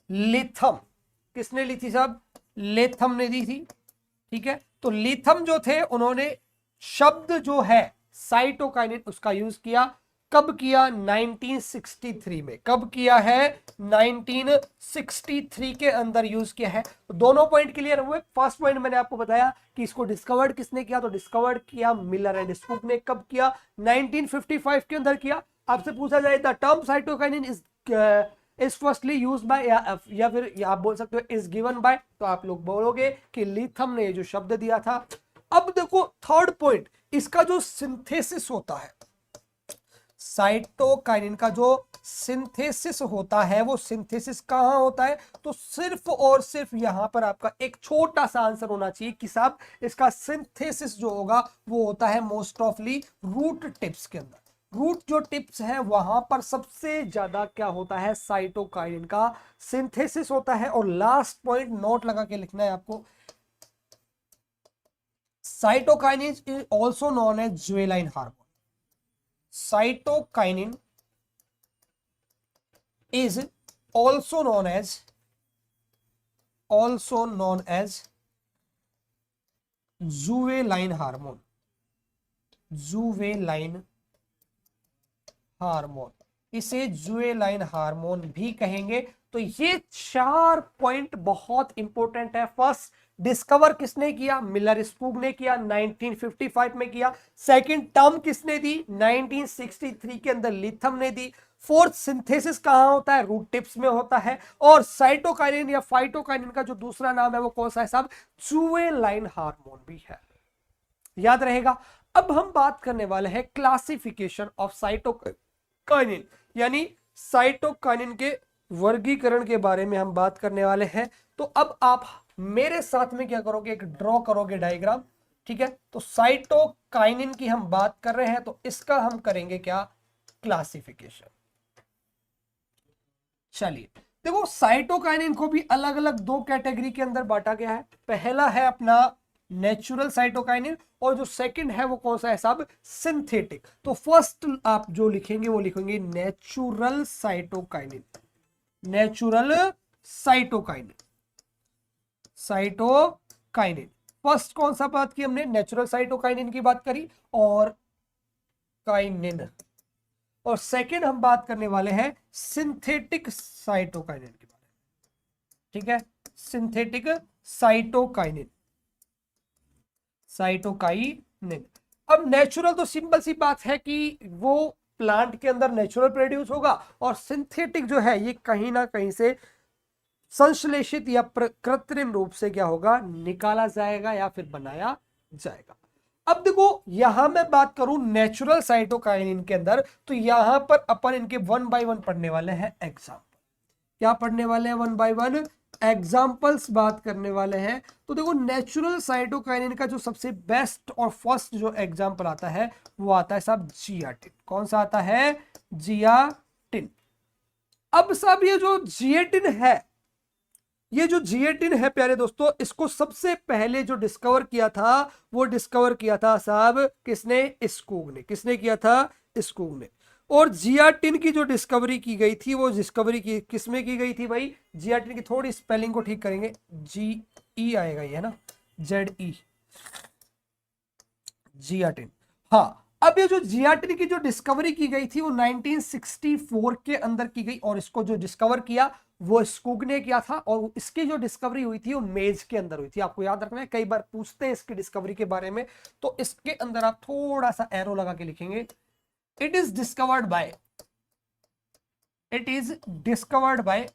Latham. किसने ली थी साहब? लेथम ने दी थी। ठीक है, तो लेथम जो थे उन्होंने शब्द जो है साइटोकाइनिन उसका यूज किया। कब किया? 1963 में। कब किया है? 1963 के अंदर यूज किया है। तो दोनों पॉइंट क्लियर हुए। फर्स्ट पॉइंट मैंने आपको बताया कि इसको डिस्कवर्ड किसने किया, तो डिस्कवर्ड किया मिलर एंड स्कूग ने। कब किया? 1955 के अंदर किया। आपसे पूछा जाए the term cytokinin is firstly used by, या फिर आप बोल सकते हो इज गिवन बाय, तो आप लोग बोलोगे कि लिथम ने जो शब्द दिया था। अब देखो थर्ड पॉइंट, इसका जो सिंथेसिस होता है, साइटोकाइनिन का जो सिंथेसिस होता है, वो सिंथेसिस कहां होता है? तो सिर्फ और सिर्फ यहां पर आपका एक छोटा सा आंसर होना चाहिए कि साहब इसका सिंथेसिस जो होगा वो होता है मोस्ट ऑफली रूट टिप्स के अंदर। रूट जो टिप्स है वहां पर सबसे ज्यादा क्या होता है? साइटोकाइनिन का सिंथेसिस होता है। और लास्ट पॉइंट नोट लगा के लिखना है आपको, cytokinin is also known as ज्वेलाइन hormone. Cytokinin is also known as जुवेलाइन हार्मोन। इसे जुवेलाइन हार्मोन भी कहेंगे। तो ये चार पॉइंट बहुत इंपॉर्टेंट है। फर्स्ट, डिस्कवर किसने किया? मिलर स्कूग ने किया, 1955 में किया। सेकंड, टर्म किसने दी? 1963 के अंदर लिथम ने दी। फोर्थ, सिंथेसिस कहां होता है? रूट टिप्स में होता है। और साइटोकाइनिन या फाइटोकाइनिन का जो दूसरा नाम है वो कौन सा है साहब? जुवेलाइन हार्मोन भी है, याद रहेगा। अब हम बात करने वाले हैं क्लासिफिकेशन ऑफ साइटोकाइनिन, यानी साइटोकाइनिन के वर्गीकरण के बारे में हम बात करने वाले हैं। तो अब आप मेरे साथ में क्या करोगे? एक ड्रॉ करोगे डायग्राम। ठीक है, तो साइटोकाइनिन की हम बात कर रहे हैं, तो इसका हम करेंगे क्या? क्लासिफिकेशन। चलिए देखो, साइटोकाइनिन को भी अलग अलग दो कैटेगरी के अंदर बांटा गया है। पहला है अपना नेचुरल साइटोकाइनिन, और जो सेकंड है वो कौन सा है साहब? सिंथेटिक। तो फर्स्ट आप जो लिखेंगे वो लिखेंगे नेचुरल साइटोकाइनिन। फर्स्ट कौन सा बात की हमने? नेचुरल साइटोकाइनिन की बात करी और काइनिन। और सेकंड हम बात करने वाले हैं सिंथेटिक साइटोकाइनिन के बारे में। ठीक है, सिंथेटिक साइटोकाइनिन। अब नेचुरल तो सिंपल सी बात है कि वो प्लांट के अंदर नेचुरल प्रोड्यूस होगा, और सिंथेटिक जो है ये कहीं ना कहीं से संश्लेषित या कृत्रिम रूप से क्या होगा? निकाला जाएगा या फिर बनाया जाएगा। अब देखो यहां मैं बात करूं नेचुरल साइटोकाइनिन के अंदर, तो यहां पर अपन इनके वन बाय वन पढ़ने वाले हैं एग्जाम्पल। क्या पढ़ने वाले हैं? वन बाय वन एग्जाम्पल्स बात करने वाले हैं। तो देखो नेचुरल साइटोकाइनिन का जो सबसे बेस्ट और फर्स्ट जो एग्जाम्पल आता है वो आता है साहब जियाटिन। कौन सा आता है? जियाटिन। अब साहब ये जो जियाटिन है प्यारे दोस्तों, इसको सबसे पहले जो डिस्कवर किया था वो डिस्कवर किया था साहब किसने? स्कूग ने। किसने किया था? स्कूग ने। और जियाटिन की जो डिस्कवरी की गई थी वो डिस्कवरी की किसमें की गई थी भाई? जियाटिन की थोड़ी स्पेलिंग को ठीक करेंगे, GE आएगा ये, है ना, ZE, जियाटिन। हाँ, अब ये जो जियाटिन की जो डिस्कवरी की गई थी वो 1964 के अंदर की गई, और इसको जो डिस्कवर किया वो स्कूग ने किया था, और इसकी जो डिस्कवरी हुई थी वो मेज के अंदर हुई थी। आपको याद रखना है, कई बार पूछते हैं इसकी डिस्कवरी के बारे में, तो इसके अंदर आप थोड़ा सा एरो लगा के लिखेंगे, it is discovered by, it is discovered by,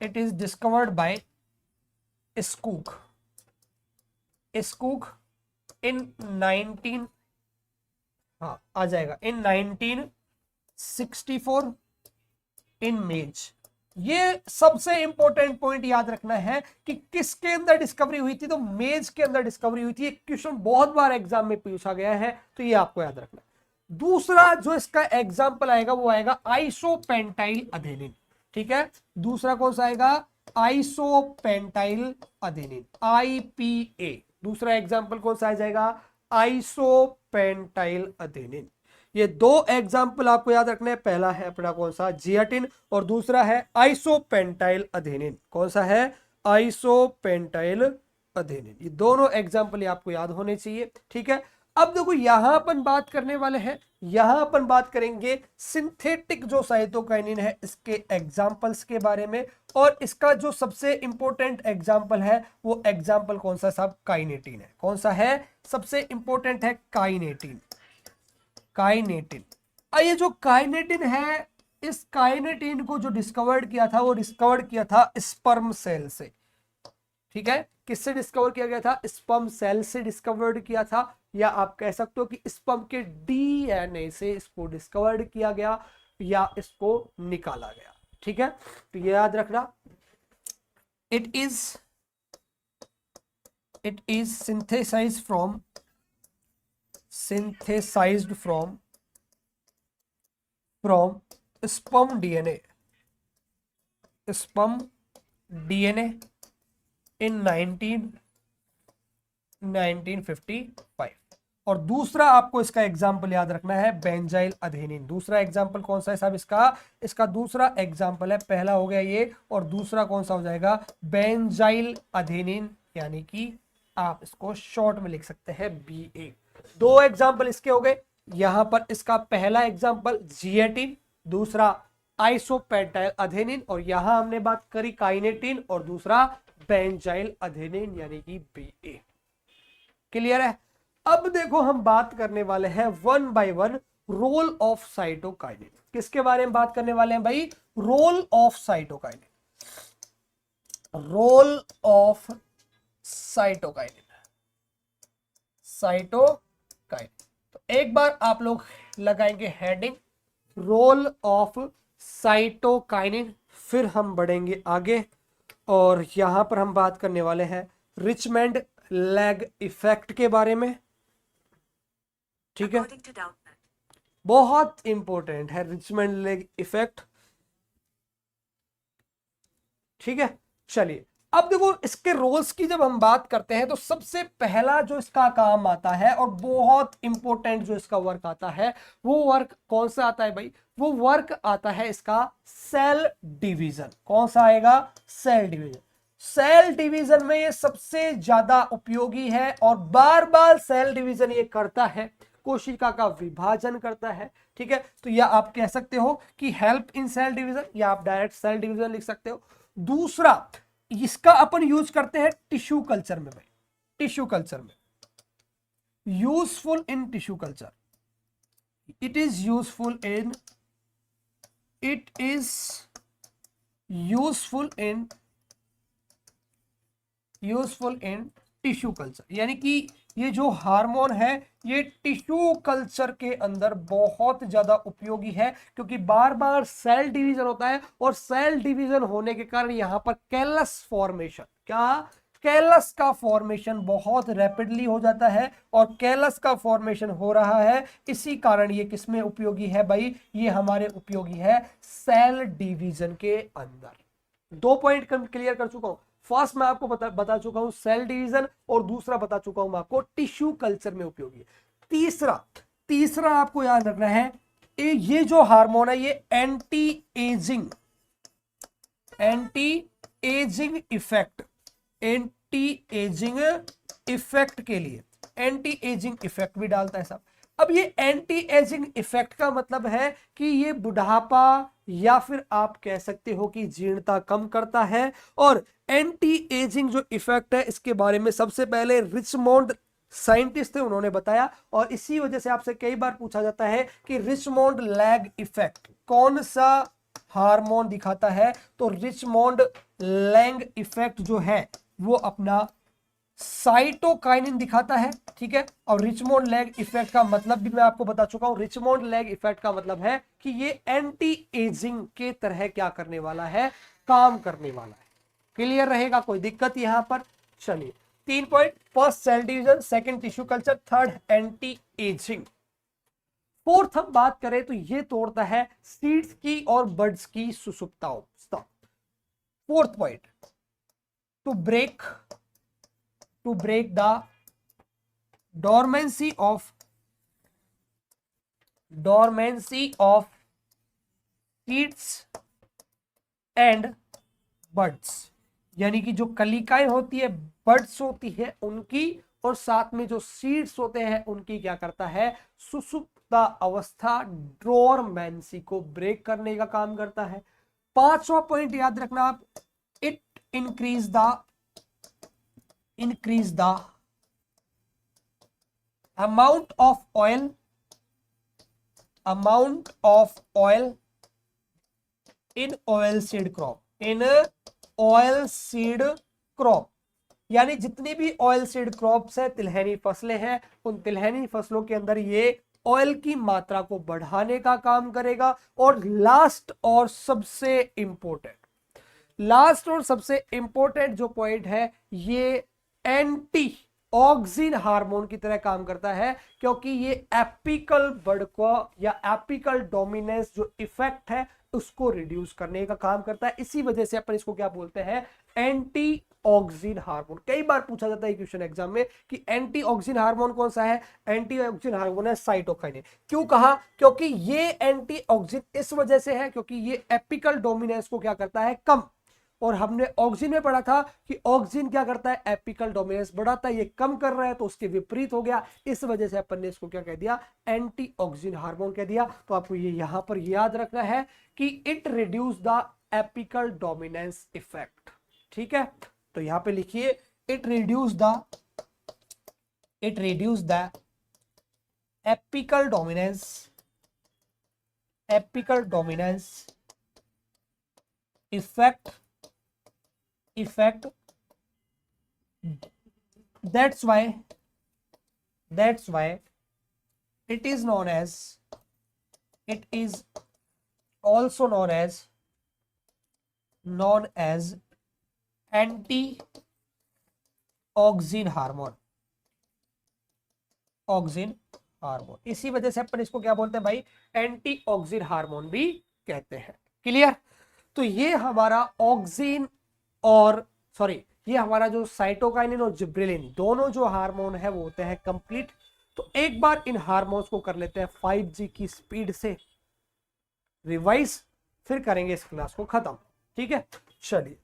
it is discovered by Skoog, Skoog in 19, हाँ आ जाएगा, इन 1964 इन मेज। ये सबसे इंपॉर्टेंट पॉइंट याद रखना है कि किसके अंदर डिस्कवरी हुई थी, तो मेज के अंदर डिस्कवरी हुई थी। एक क्वेश्चन बहुत बार एग्जाम में पूछा गया है, तो ये आपको याद रखना है। दूसरा जो इसका एग्जाम्पल आएगा वो आएगा आइसोपेंटाइल अधेनिन, ठीक है। दूसरा कौन सा आएगा? Isopentyl adenine, IPA। दूसरा एग्जाम्पल कौन सा आ जाएगा? Isopentyl adenine. ये दो एग्जाम्पल आपको याद रखना है, पहला है अपना कौन सा? जियाटिन, और दूसरा है आइसोपेंटाइल अधेनिन। कौन सा है? Isopentyl adenine. ये दोनों एग्जाम्पल आपको याद होने चाहिए, ठीक है। अब देखो यहां अपन बात करने वाले हैं, यहां अपन बात करेंगे सिंथेटिक जो साइटोकाइनिन है इसके एग्जाम्पल्स के बारे में, और इसका जो सबसे इंपॉर्टेंट एग्जाम्पल है वो एग्जाम्पल कौन सा साहब? काइनेटिन है। कौन सा है? सबसे इंपॉर्टेंट है काइनेटिन, काइनेटिन। ये जो काइनेटिन है, इस काइनेटिन को जो डिस्कवर्ड किया था वो डिस्कवर्ड किया था स्पर्म सेल से, ठीक है। किससे डिस्कवर किया गया था? स्पर्म सेल से डिस्कवर्ड किया था, या आप कह सकते हो कि स्पर्म के DNA से इसको डिस्कवर्ड किया गया या इसको निकाला गया, ठीक है। तो ये याद रखना, it is synthesized from sperm DNA, sperm DNA in 1955। और दूसरा आपको इसका एग्जाम्पल याद रखना है बेंजाइल अधेनिन। दूसरा एग्जाम्पल कौन सा है साहब इसका दूसरा एग्जाम्पल है, पहला हो गया ये, और दूसरा कौन सा हो जाएगा? बेंजाइल अधेनिन, यानी कि आप इसको शॉर्ट में लिख सकते हैं BA। दो एग्जाम्पल इसके हो गए। यहां पर इसका पहला एग्जाम्पल जिएटिन, दूसरा आइसोपेंटाइल अधेनिन, और यहां हमने बात करी काइनेटिन, और दूसरा बेंजाइल अधेनिन यानी कि BA। क्लियर है? अब देखो हम बात करने वाले हैं one by one role of cytokinin. किसके बारे में बात करने वाले हैं भाई? Role of cytokinin, role of cytokinin, cytokinin. तो एक बार आप लोग लगाएंगे हेडिंग रोल ऑफ साइटोकाइनिन, फिर हम बढ़ेंगे आगे, और यहां पर हम बात करने वाले हैं रिचमंड लैग इफेक्ट के बारे में, ठीक है। बहुत इंपॉर्टेंट है रिचमंड लैग इफेक्ट, ठीक है। चलिए अब देखो इसके रोल्स की जब हम बात करते हैं तो सबसे पहला जो इसका काम आता है और बहुत इंपॉर्टेंट जो इसका वर्क आता है, वो वर्क कौन सा आता है भाई? वो वर्क आता है इसका सेल डिवीजन। कौन सा आएगा? Cell division. सेल डिवीजन में ये सबसे ज्यादा उपयोगी है, और बार बार सेल डिवीजन ये करता है, कोशिका का विभाजन करता है, ठीक है। तो या आप कह सकते हो कि हेल्प इन सेल डिवीजन, या आप डायरेक्ट सेल डिवीजन लिख सकते हो। दूसरा इसका अपन यूज करते हैं टिश्यू कल्चर में भाई, टिश्यू कल्चर में, useful in tissue culture, it is useful in, it is useful in tissue culture. यानी कि ये जो हार्मोन है ये टिश्यू कल्चर के अंदर बहुत ज्यादा उपयोगी है, क्योंकि बार बार सेल डिवीजन होता है, और सेल डिवीजन होने के कारण यहां पर कैलस फॉर्मेशन, क्या? कैलस का फॉर्मेशन बहुत रैपिडली हो जाता है, और कैलस का फॉर्मेशन हो रहा है, इसी कारण ये किसमें उपयोगी है भाई? ये हमारे उपयोगी है सेल डिवीजन के अंदर। दो पॉइंट क्लियर कर चुका हूं। फर्स्ट मैं आपको बता चुका हूं सेल डिवीजन, और दूसरा बता चुका हूं मैं आपको टिश्यू कल्चर में उपयोगी है। तीसरा तीसरा आपको याद रखना है, ये जो हार्मोन है ये anti ageing effect, anti ageing effect के लिए एंटी एजिंग इफेक्ट भी डालता है साहब। अब ये एंटी एजिंग इफेक्ट का मतलब है कि ये बुढ़ापा या फिर आप कह सकते हो कि जीर्णता कम करता है। और एंटी एजिंग जो इफेक्ट है इसके बारे में सबसे पहले रिचमोंड साइंटिस्ट थे, उन्होंने बताया। और इसी वजह से आपसे कई बार पूछा जाता है कि रिचमोंड लैग इफेक्ट कौन सा हार्मोन दिखाता है, तो रिचमोंड लैंग इफेक्ट जो है वो अपना साइटोकाइनिन दिखाता है, ठीक है। और रिचमोंड लैग इफेक्ट का मतलब भी मैं आपको बता चुका हूं। रिचमोंड लैग इफेक्ट का मतलब है कि ये एंटी एजिंग के तरह क्या करने वाला है, काम करने वाला है। क्लियर रहेगा, कोई दिक्कत यहां पर? चलिए 3 point, first cell division, second tissue culture, third anti aging. Fourth हम बात करें तो ये तोड़ता है सीड्स की और बर्ड्स की सुसुप्ताओं। Fourth point, to break the dormancy of seeds and buds, यानी कि जो कलिकाएं होती है, बर्ड्स होती है उनकी, और साथ में जो सीड्स होते हैं उनकी क्या करता है, सुसुप्ता अवस्था डोरमेंसी को ब्रेक करने का काम करता है। पांचवा पॉइंट याद रखना आप, it increase the amount of oil in oil seed crop, यानी जितनी भी ऑयल सीड क्रॉप्स है, तिलहनी फसलें हैं, उन तिलहनी फसलों के अंदर ये ऑयल की मात्रा को बढ़ाने का काम करेगा। और लास्ट और सबसे इंपॉर्टेंट जो पॉइंट है, ये एंटी ऑक्सिन हार्मोन की तरह काम करता है, क्योंकि ये एपिकल बर्ड को या एपिकल डोमिनेंस जो इफेक्ट है उसको रिड्यूस करने का काम करता है। इसी वजह से अपन इसको क्या बोलते हैं, एंटी ऑक्सिन हार्मोन। कई बार पूछा जाता है क्वेश्चन एग्जाम में कि एंटी ऑक्सिन हार्मोन कौन सा है, एंटी ऑक्सिन हार्मोन है साइटोकाइनिन। क्यों कहा, क्योंकि ये एंटी ऑक्सिन इस वजह से है क्योंकि ये एपिकल डोमिनेंस को क्या करता है, कम। और हमने ऑक्सिन में पढ़ा था कि ऑक्सिन क्या करता है, एपिकल डोमिनेंस बढ़ाता है, ये कम कर रहा है, तो उसके विपरीत हो गया। इस वजह से अपन ने इसको क्या कह दिया, एंटी ऑक्सिन हार्मोन कह दिया। तो आपको ये यहां पर याद रखना है कि it reduce the apical dominance effect, ठीक है। तो यहां पे लिखिए, it reduce the apical dominance effect, that's why it is also known as anti-auxin hormone, इसी वजह से अपन इसको क्या बोलते हैं भाई, एंटी ऑक्सिन हार्मोन भी कहते हैं। क्लियर? तो ये हमारा ऑक्सिन और ये हमारा जो साइटोकाइनिन और जिब्रेलिन दोनों जो हार्मोन है वो होते हैं कंप्लीट। तो एक बार इन हार्मोन्स को कर लेते हैं 5G की स्पीड से रिवाइज, फिर करेंगे इस क्लास को खत्म, ठीक है। चलिए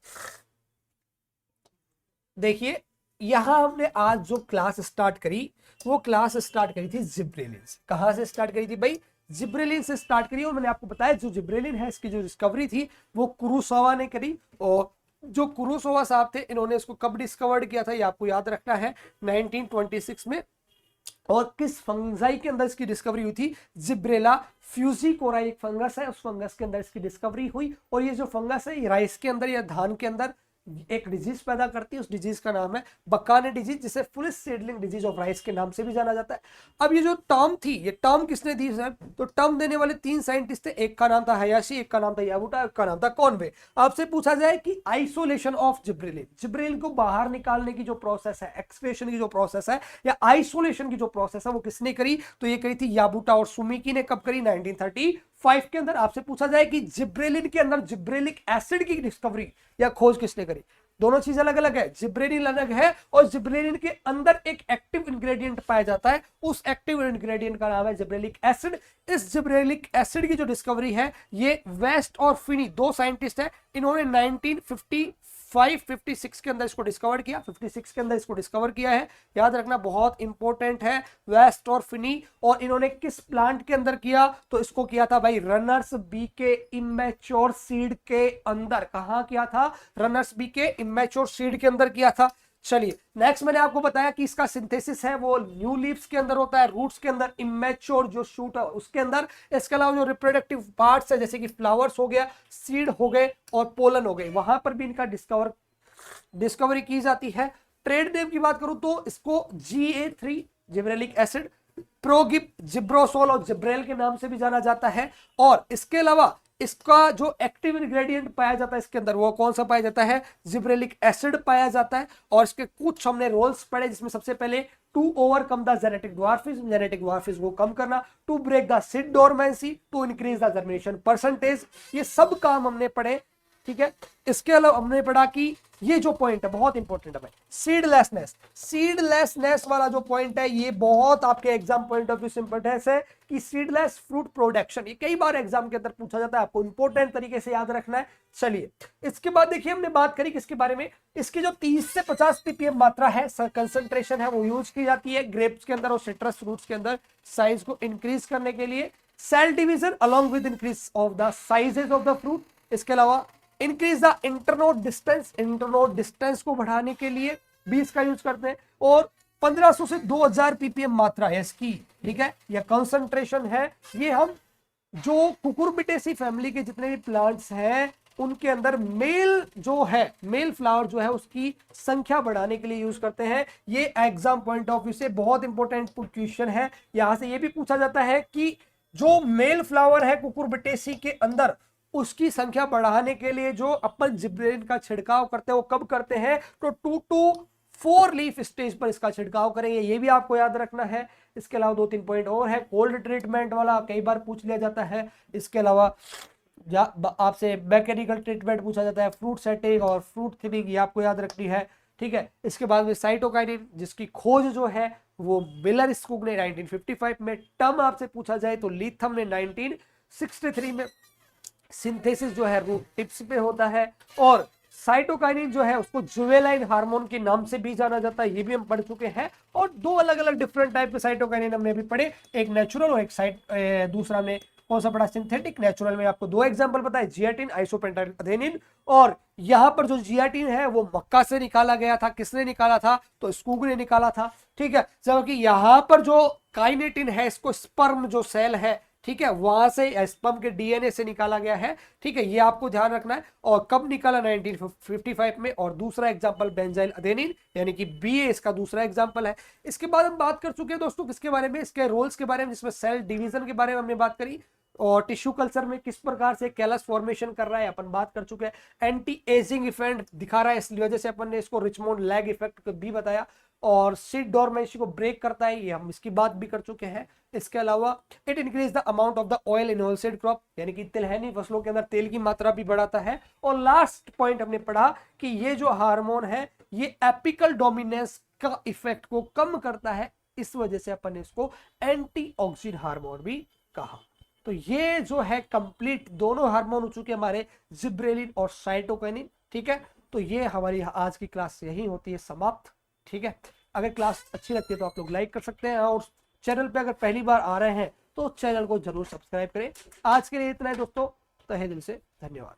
देखिए, यहां हमने आज जो क्लास स्टार्ट करी वो क्लास स्टार्ट करी थी जिब्रेलिन से। कहां से स्टार्ट करी थी भाई, जिब्रेलिन से स्टार्ट करी। और मैंने आपको बताया जो जिब्रेलिन है इसकी जो डिस्कवरी थी वो कुरुसोवा ने करी। और जो कुरुसोवा साहब थे इन्होंने इसको कब डिस्कवर्ड किया था, ये आपको याद रखना है, 1926 में। और किस फंजाई के अंदर इसकी डिस्कवरी हुई थी, जिब्रेला फ्यूजिकोराई एक फंगस है, उस फंगस के अंदर इसकी डिस्कवरी हुई। और ये जो फंगस है ये राइस के अंदर या धान के अंदर एक डिजीज पैदा करती है, उस डिजीज का नाम है बकाने डिजीज, जिसे full seedling disease of rice के नाम से भी जाना जाता है। अब ये जो टर्म थी, ये टर्म किसने दी साहब, तो टर्म देने वाले 3 साइंटिस्ट थे, एक का नाम था हयाशी, एक का नाम था याबुटा, एक का नाम था कॉनवे। आपसे पूछा जाए कि आइसोलेशन ऑफ जिब्रेलिन, जिब्रेलिन को बाहर निकालने की जो प्रोसेस है, एक्सक्रेशन की जो प्रोसेस है या आइसोलेशन की जो प्रोसेस है वो किसने करी, तो ये करी थी याबुटा और सुमिकी ने। कब करी, 1935 के अंदर। आपसे पूछा जाए कि जिब्रेलिन के अंदर जिब्रेलिक एसिड की डिस्कवरी या खोज किसने करी, दोनों चीज अलग अलग है, जिब्रेलिन अलग है और जिब्रेलिन के अंदर एक एक्टिव इंग्रेडिएंट पाया जाता है, उस एक्टिव इंग्रेडिएंट का नाम है जिब्रेलिक एसिड। इस जिब्रेलिक एसिड की जो डिस्कवरी है ये वेस्ट और फिनी दो साइंटिस्ट है, इन्होंने 1956 के अंदर इसको डिस्कवर किया, 56 के अंदर इसको डिस्कवर किया है, याद रखना बहुत इंपॉर्टेंट है, वेस्ट और फिनी। और इन्होंने किस प्लांट के अंदर किया, तो इसको किया था भाई रनर्स बी के इमेच्योर सीड के अंदर। कहां किया था, रनर्स बी के इमेच्योर सीड के अंदर किया था। चलिए नेक्स्ट, मैंने आपको बताया कि इसका सिंथेसिस है वो न्यू लीव्स के अंदर होता है, रूट्स के अंदर, इमेच्योर जो शूट है उसके अंदर। इसके अलावा जो रिप्रोडक्टिव पार्ट्स है जैसे कि फ्लावर्स हो गया, सीड हो गए और पोलन हो गए, वहां पर भी इनका डिस्कवरी की जाती है। ट्रेड नेम की बात करूं तो इसको GA3 जिब्रेलिक एसिड, प्रोगिब, जिब्रोसोल और जिब्रेल के नाम से भी जाना जाता है। और इसके अलावा इसका जो एक्टिव इंग्रेडिएंट पाया जाता है इसके अंदर वो कौन सा पाया जाता है, जिब्रेलिक एसिड पाया जाता है। और इसके कुछ हमने रोल्स पढ़े जिसमें सबसे पहले to overcome the genetic dwarfism को कम करना, to break the seed dormancy, to increase the germination percentage, ये सब काम हमने पढ़े। ठीक है, इसके अलावा हमने पढ़ा कि ये जो पॉइंट है बहुत इंपॉर्टेंट है भाई, सीडलेसनेस वाला जो पॉइंट है ये बहुत आपके एग्जाम पॉइंट ऑफ व्यू से इंपॉर्टेंट है कि सीडलेस फ्रूट प्रोडक्शन, ये कई बार एग्जाम के अंदर पूछा जाता है, आपको इंपॉर्टेंट तरीके से याद रखना है। चलिए इसके बाद देखिए हमने बात करी किसके बारे में, इसकी जो 30 से 50 ppm मात्रा है, कंसंट्रेशन है, वो यूज की जाती है ग्रेप्स के अंदर और सिट्रस फ्रूट्स के अंदर साइज को इंक्रीज करने के लिए। Cell division along with increase of the sizes of the fruit. इसके अलावा इंक्रीज द इंटरनोड डिस्टेंस को बढ़ाने के लिए भी इसका यूज करते हैं। और 1500 से 2000 ppm मात्रा है इसकी, ठीक है, यह कंसंट्रेशन है। ये हम जो कुकुरबिटेसी फैमिली के जितने भी प्लांट्स हैं उनके अंदर मेल फ्लावर जो है उसकी संख्या बढ़ाने के लिए यूज करते हैं। ये एग्जाम पॉइंट ऑफ व्यू से बहुत इंपॉर्टेंट क्वेश्चन है। यहां से ये भी पूछा जाता है कि जो मेल फ्लावर है कुकुरबिटेसी के अंदर उसकी संख्या बढ़ाने के लिए जो अपन जिब्रेलिन का छिड़काव करते हैं वो कब करते हैं, तो 2 to 4 लीफ स्टेज पर इसका छिड़काव करेंगे, ये भी आपको याद रखना है। इसके अलावा 2-3 पॉइंट और है, कोल्ड ट्रीटमेंट वाला कई बार पूछ लिया जाता है। इसके अलावा आपसे मैकेनिकल ट्रीटमेंट पूछा जाता है, फ्रूट सेटिंग और फ्रूट थिनिंग, ये आपको याद रखनी है। ठीक है, इसके बाद में साइटोकाइनिन जिसकी खोज जो है वो मिलर स्कूग ने 1955 में, टर्म आपसे पूछा जाए तो लीथम ने 1963 में, सिंथेसिस जो है रूट टिप्स पे होता है। और साइटोकाइनिन जो है उसको जुवेलाइन हार्मोन के नाम से भी जाना जाता है, ये भी हम पढ़ चुके हैं। और दो अलग अलग डिफरेंट टाइप के साइटोकाइनिन हमने भी पढ़े, एक नेचुरल और एक दूसरा में कौन सा पढ़ा, सिंथेटिक। नेचुरल में आपको दो एग्जांपल पता है, जियाटिन, आइसोपेंटाइल अथेनिन। और यहां पर जो जियाटिन है वो मक्का से निकाला गया था, किसने निकाला था, तो स्कूग ने निकाला था। ठीक है, जबकि यहां पर जो काइनेटिन है इसको स्पर्म जो सेल है, ठीक है, वहां से स्पर्म के डीएनए से निकाला गया है। ठीक है, ये आपको ध्यान रखना है। और कब निकाला, 1955 में। और दूसरा एग्जांपल बेंजाइल अडेनिन यानी कि बीए इसका दूसरा एग्जांपल है। इसके बाद हम बात कर चुके हैं दोस्तों किसके बारे में, इसके रोल्स के बारे में, जिसमें सेल डिवीजन के बारे में हमने बात करी और टिश्यू कल्चर में किस प्रकार से कैलस फॉर्मेशन कर रहा है अपन बात कर चुके हैं। एंटी एजिंग इफेक्ट दिखा रहा है, इसलिए वजह से अपन ने इसको रिचमोंड लैग इफेक्ट भी बताया। और सीड डोरमेंसी को ब्रेक करता है, ये हम इसकी बात भी कर चुके हैं। इसके अलावा it increase the amount of the oil in oilseed crop यानी कि तिलहनी फसलों के अंदर तेल की मात्रा भी बढ़ाता है। और लास्ट पॉइंट हमने पढ़ा कि ये जो हार्मोन है ये एपिकल डोमिनेंस का इफेक्ट को कम करता है, इस वजह से अपन ने इसको एंटीऑक्सीडेंट हार्मोन भी कहा। तो ये जो है कंप्लीट दोनों हार्मोन हो चुके हमारे, जिब्रेलिन और साइटोकाइनिन। ठीक है, तो ये हमारी आज की क्लास यही होती है समाप्त। ठीक है, अगर क्लास अच्छी लगती है तो आप लोग लाइक कर सकते हैं और चैनल पे अगर पहली बार आ रहे हैं तो चैनल को जरूर सब्सक्राइब करें। आज के लिए इतना है दोस्तों, तहे दिल से धन्यवाद।